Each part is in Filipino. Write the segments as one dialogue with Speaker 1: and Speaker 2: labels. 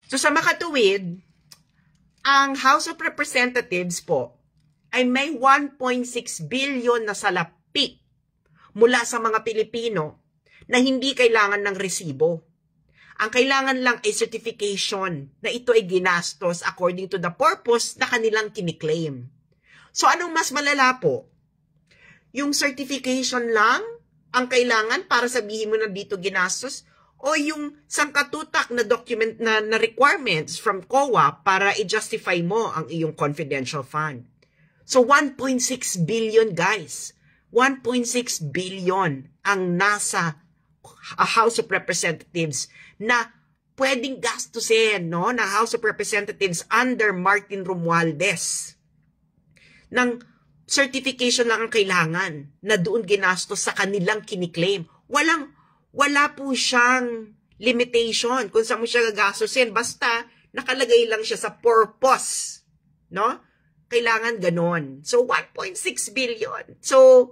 Speaker 1: So sa makatuwid, ang House of Representatives po ay may 1.6 billion na salapi mula sa mga Pilipino na hindi kailangan ng resibo. Ang kailangan lang ay certification na ito ay ginastos according to the purpose na kanilang kiniklaim. So anong mas malala po? Yung certification lang ang kailangan para sabihin mo na dito ginastos o yung sangkatutak na document na requirements from COA para i-justify mo ang iyong confidential fund. So 1.6 billion guys. 1.6 billion ang nasa House of Representatives na pwedeng gastusin, no, na House of Representatives under Martin Romualdez. Ng certification lang ang kailangan na doon ginastos sa kanilang kiniklaim. Wala po siyang limitation kung saan mo siya gagastusin. Basta nakalagay lang siya sa purpose, no? Kailangan ganon. So 1.6 billion. So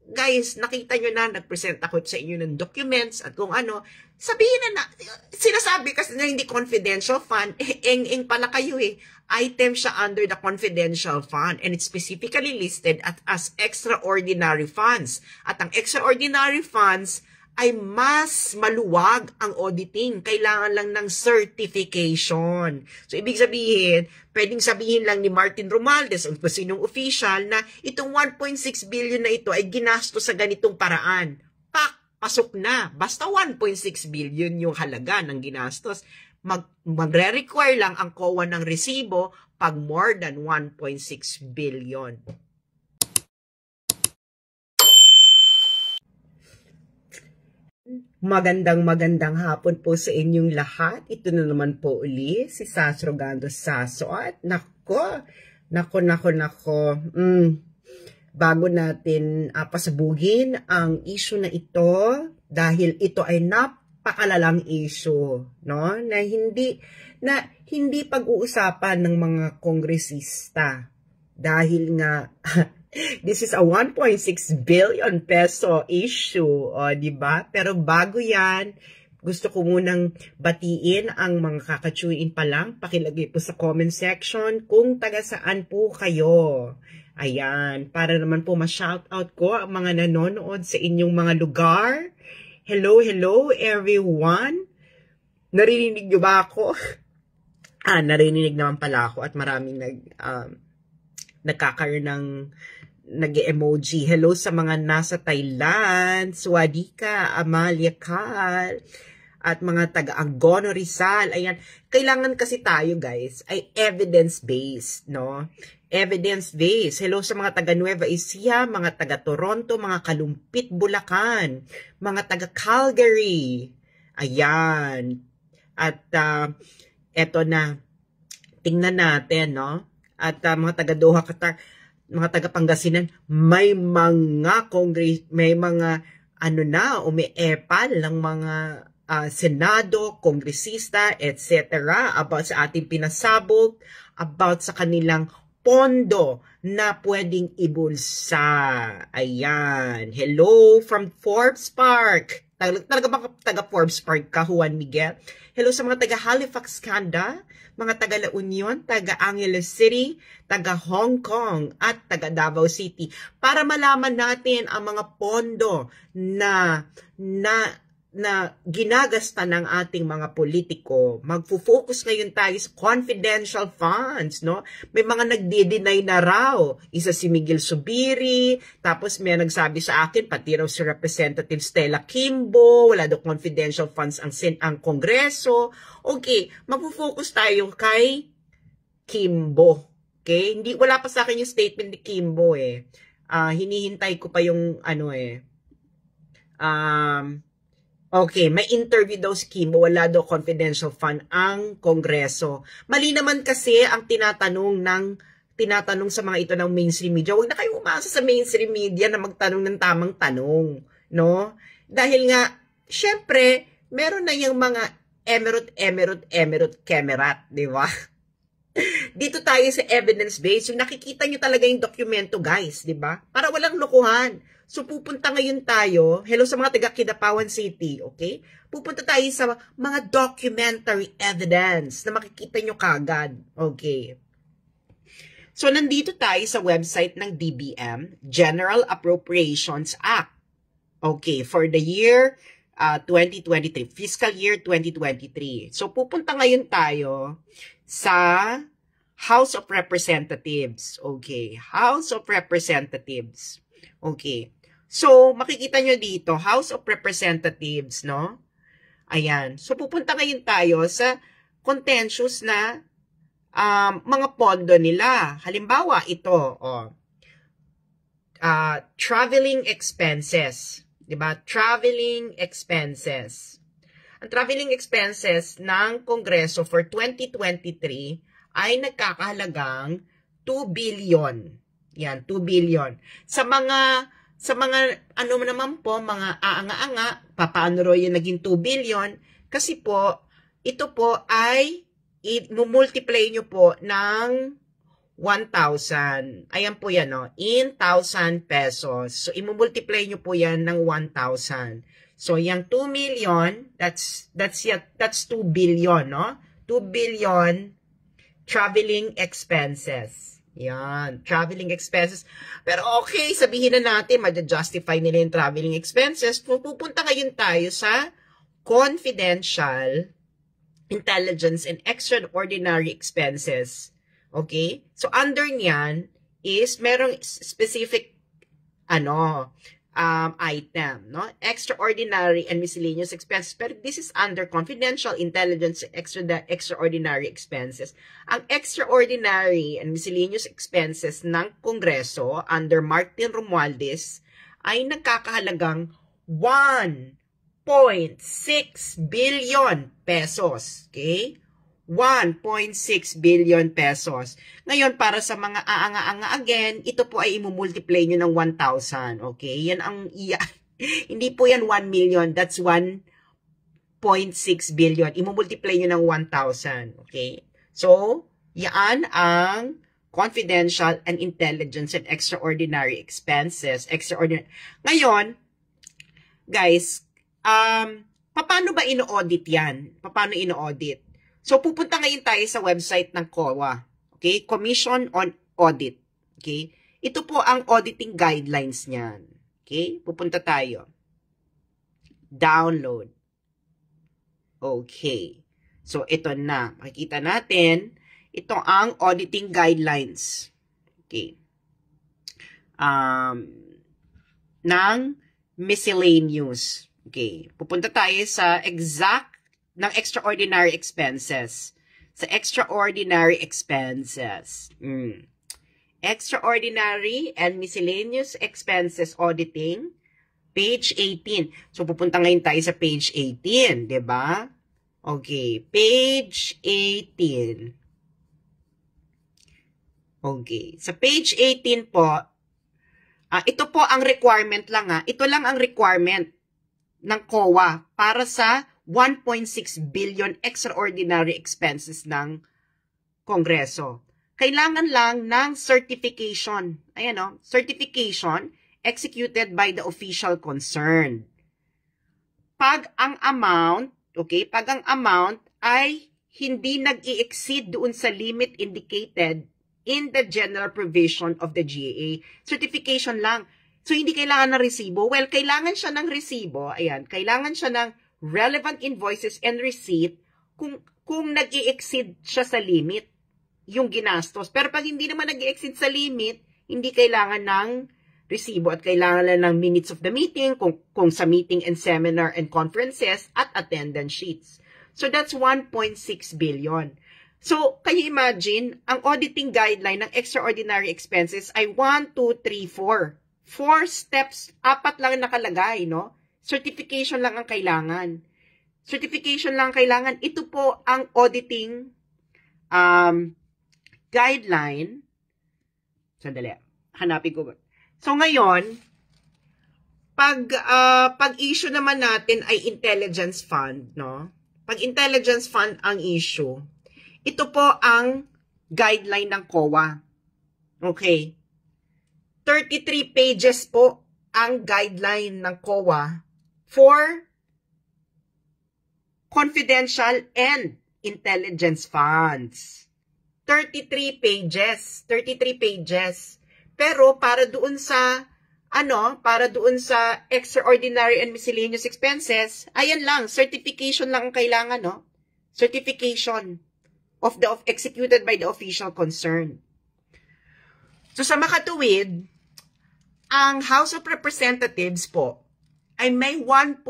Speaker 1: guys, nakita nyo na, nag-present ako sa inyo ng documents at kung ano, sabihin na, sinasabi kasi na hindi confidential fund, eng pala kayo eh. Item siya under the confidential fund and it's specifically listed as extraordinary funds. At ang extraordinary funds ay mas maluwag ang auditing. Kailangan lang ng certification. So, ibig sabihin, pwedeng sabihin lang ni Martin Romualdez o sinong official na itong 1.6 billion na ito ay ginastos sa ganitong paraan. Pasok na. Basta 1.6 billion yung halaga ng ginastos. Magre-require lang ang COA ng resibo pag more than 1.6 billion. Magandang hapon po sa inyong lahat. Ito na naman po uli si Sass Rogando Sasso. At nako. Bago natin pasabugin ang issue na ito, dahil ito ay napakalalang issue, no? Na hindi pag-uusapan ng mga kongresista. Dahil nga this is a 1.6 billion peso issue, di ba? Pero bago yan, gusto ko munang batiin ang mga kakatsuyin pa lang. Pakilagay po sa comment section kung taga saan po kayo. Ayan, para naman po ma-shoutout ko ang mga nanonood sa inyong mga lugar. Hello everyone. Narinig niyo ba ako? Narinig naman pala ako at maraming nagkakaroon ng nag-emoji. Hello sa mga nasa Thailand, Swadika, Amalia Kal, at mga taga-Agono Rizal. Ayan, kailangan kasi tayo guys ay evidence-based, no? Evidence-based. Hello sa mga taga-Nueva Ecija, mga taga-Toronto, mga Kalumpit, Bulacan, mga taga-Calgary. Ayan. At eto na, tingnan natin, no? At mga taga-Doha, Qatar, mga taga-Pangasinan, may mga umiepal ng mga Senado, kongresista, etc. about sa ating pinasabog, about sa kanilang pondo na pwedeng ibulsa. Ayan. Hello from Forbes Park. Talaga ba taga Forbes Park ka, Juan Miguel? Hello sa mga taga Halifax, Canada, mga taga La Union, taga Angeles City, taga Hong Kong, at taga Davao City. Para malaman natin ang mga pondo na ginagasta ng ating mga politiko, magfo-focus ngayon tayo sa confidential funds, no? May mga nagde-deny na raw. Isa si Miguel Subiri, tapos may nagsabi sa akin, pati raw si Representative Stella Kimbo, wala daw confidential funds ang Kongreso. Okay, magfo-focus tayo kay Kimbo. Okay? Wala pa sa akin yung statement ni Kimbo eh. Hinihintay ko pa yung okay, may interview daw si Kimbo, wala daw confidential fund ang Kongreso. Mali naman kasi ang tinatanong sa mga ito ng mainstream media. Huwag na kayo umasa sa mainstream media na magtanong ng tamang tanong, no? Dahil nga, syempre, meron na yung mga Emirate, di ba? Dito tayo sa evidence-based. Yung nakikita nyo talaga yung dokumento, guys, di ba? Para walang lokohan. So, pupunta ngayon tayo, hello sa mga taga Kidapawan City, okay? Pupunta tayo sa mga documentary evidence na makikita nyo kagad, okay? So, nandito tayo sa website ng DBM, General Appropriations Act, okay, for the year 2023, fiscal year 2023. So, pupunta ngayon tayo sa House of Representatives, okay? House of Representatives, okay? So, makikita nyo dito, House of Representatives, no? Ayan. So, pupunta ngayon tayo sa contentious na mga pondo nila. Halimbawa, ito, traveling expenses. Diba? Traveling expenses. Ang traveling expenses ng Kongreso for 2023 ay nagkakahalagang 2 billion. Yan, 2 billion. Sa mga ano naman po, mga aanga-anga, paano ro yung naging 2 billion? Kasi po, ito po ay i-multiply nyo po ng 1,000. Ayan po yan, no? In 1,000 pesos. So, i-multiply nyo po yan ng 1,000. So, yung 2 million, that's 2 billion, no? 2 billion traveling expenses. Yan, traveling expenses. Pero okay, sabihin na natin, ma-justify nila yung traveling expenses. Pupunta ngayon tayo sa confidential, intelligence, and extraordinary expenses. Okay? So, under niyan is merong specific item, no? Extraordinary and miscellaneous expenses. Pero this is under confidential, intelligence, extraordinary expenses. Ang extraordinary and miscellaneous expenses ng Kongreso under Martin Romualdez ay nagkakahalagang 1.6 billion pesos. Okay? 1.6 billion pesos. Ngayon, para sa mga aanga-anga again, ito po ay imumultiply nyo ng 1,000. Okay? Yan ang, hindi po yan 1 million. That's 1.6 billion. Imumultiply nyo ng 1,000. Okay? So, yan ang confidential and intelligence and extraordinary expenses. Ngayon, guys, paano ba ino-audit yan? Paano ino-audit? So, pupunta ngayon tayo sa website ng COA. Okay? Commission on Audit. Okay? Ito po ang auditing guidelines niyan. Okay? Pupunta tayo. Download. Okay. So, ito na. Makikita natin, ito ang auditing guidelines. Okay. Ng miscellaneous. Okay. Pupunta tayo sa ng extraordinary expenses. Sa extraordinary expenses. Extraordinary and miscellaneous expenses auditing, page 18. So, pupunta ngayon tayo sa page 18, diba? Okay, page 18. Okay, sa page 18 po, ito po ang requirement lang Ito lang ang requirement ng COA para sa 1.6 billion extraordinary expenses ng Kongreso. Kailangan lang ng certification. Ayan certification executed by the official concerned. Pag ang amount ay hindi nag-i-exceed doon sa limit indicated in the general provision of the GAA. Certification lang. So, hindi kailangan ng resibo. Well, kailangan siya ng resibo. Ayan, kailangan siya ng relevant invoices and receipt kung nag-i-exceed siya sa limit yung ginastos. Pero pag hindi naman nag-i-exceed sa limit, hindi kailangan ng resibo at kailangan lang ng minutes of the meeting kung sa meeting and seminar and conferences at attendance sheets. So that's 1.6 billion. So, kayo imagine, ang auditing guideline ng extraordinary expenses ay 1, 2, 3, 4. 4 steps, 4 lang nakalagay, no? Certification lang ang kailangan. Certification lang ang kailangan. Ito po ang auditing guideline. Sandali. Hanapin ko. So ngayon, pag issue naman natin ay intelligence fund, no? Pag intelligence fund ang issue, ito po ang guideline ng COA. Okay. 33 pages po ang guideline ng COA for confidential and intelligence funds. 33 pages. 33 pages. Pero para doon sa extraordinary and miscellaneous expenses, ayan lang, certification lang ang kailangan, no? Certification executed by the official concerned. So sa makatuwid, ang House of Representatives po ay may 1.6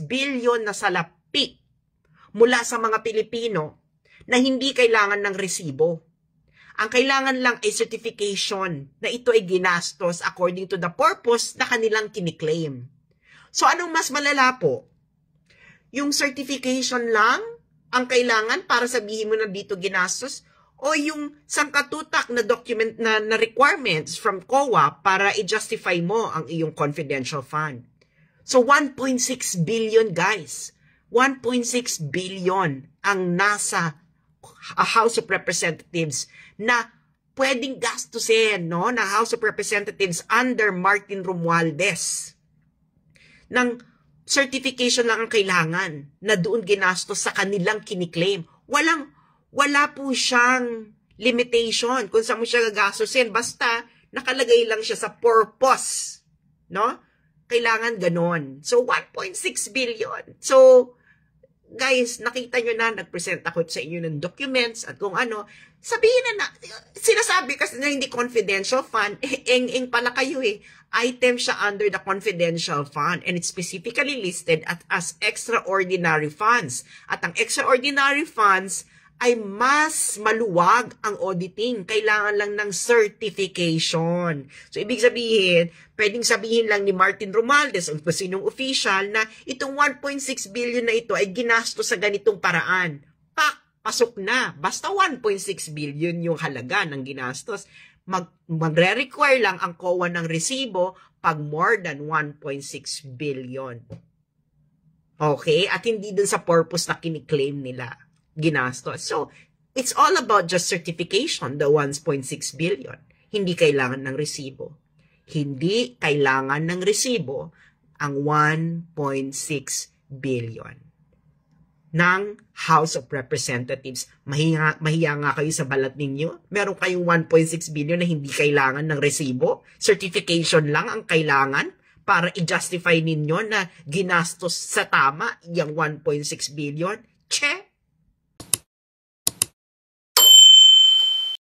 Speaker 1: billion na salapi mula sa mga Pilipino na hindi kailangan ng resibo. Ang kailangan lang ay certification na ito ay ginastos according to the purpose na kanilang kiniklaim. So anong mas malala po? Yung certification lang ang kailangan para sabihin mo na dito ginastos o yung sangkatutak na document na requirements from COA para i-justify mo ang iyong confidential fund. So 1.6 billion guys. 1.6 billion ang nasa House of Representatives na pwedeng gastusin, no, na House of Representatives under Martin Romualdez. Ng certification lang ang kailangan na doon ginastos sa kanilang kiniklaim. Wala po siyang limitation kung saan mo siya gagastusin. Basta nakalagay lang siya sa purpose, no? Kailangan ganon. So 1.6 billion. So guys, nakita nyo na, nag-present ako sa inyo ng documents at kung ano, sabihin na, sinasabi kasi na hindi confidential fund, eng pala kayo eh. Item siya under the confidential fund and it's specifically listed as extraordinary funds. At ang extraordinary funds ay mas maluwag ang auditing. Kailangan lang ng certification. So, ibig sabihin, pwedeng sabihin lang ni Martin Romualdez o sinong official na itong 1.6 billion na ito ay ginastos sa ganitong paraan. Pasok na. Basta 1.6 billion yung halaga ng ginastos. Magre-require lang ang COA ng resibo pag more than 1.6 billion. Okay? At hindi dun sa purpose na kiniklaim nila ginastos. So, it's all about just certification, the 1.6 billion. Hindi kailangan ng resibo. Hindi kailangan ng resibo ang 1.6 billion ng House of Representatives. Mahiya nga kayo sa balat ninyo. Meron kayong 1.6 billion na hindi kailangan ng resibo. Certification lang ang kailangan para i-justify ninyo na ginastos sa tama yung 1.6 billion. Che!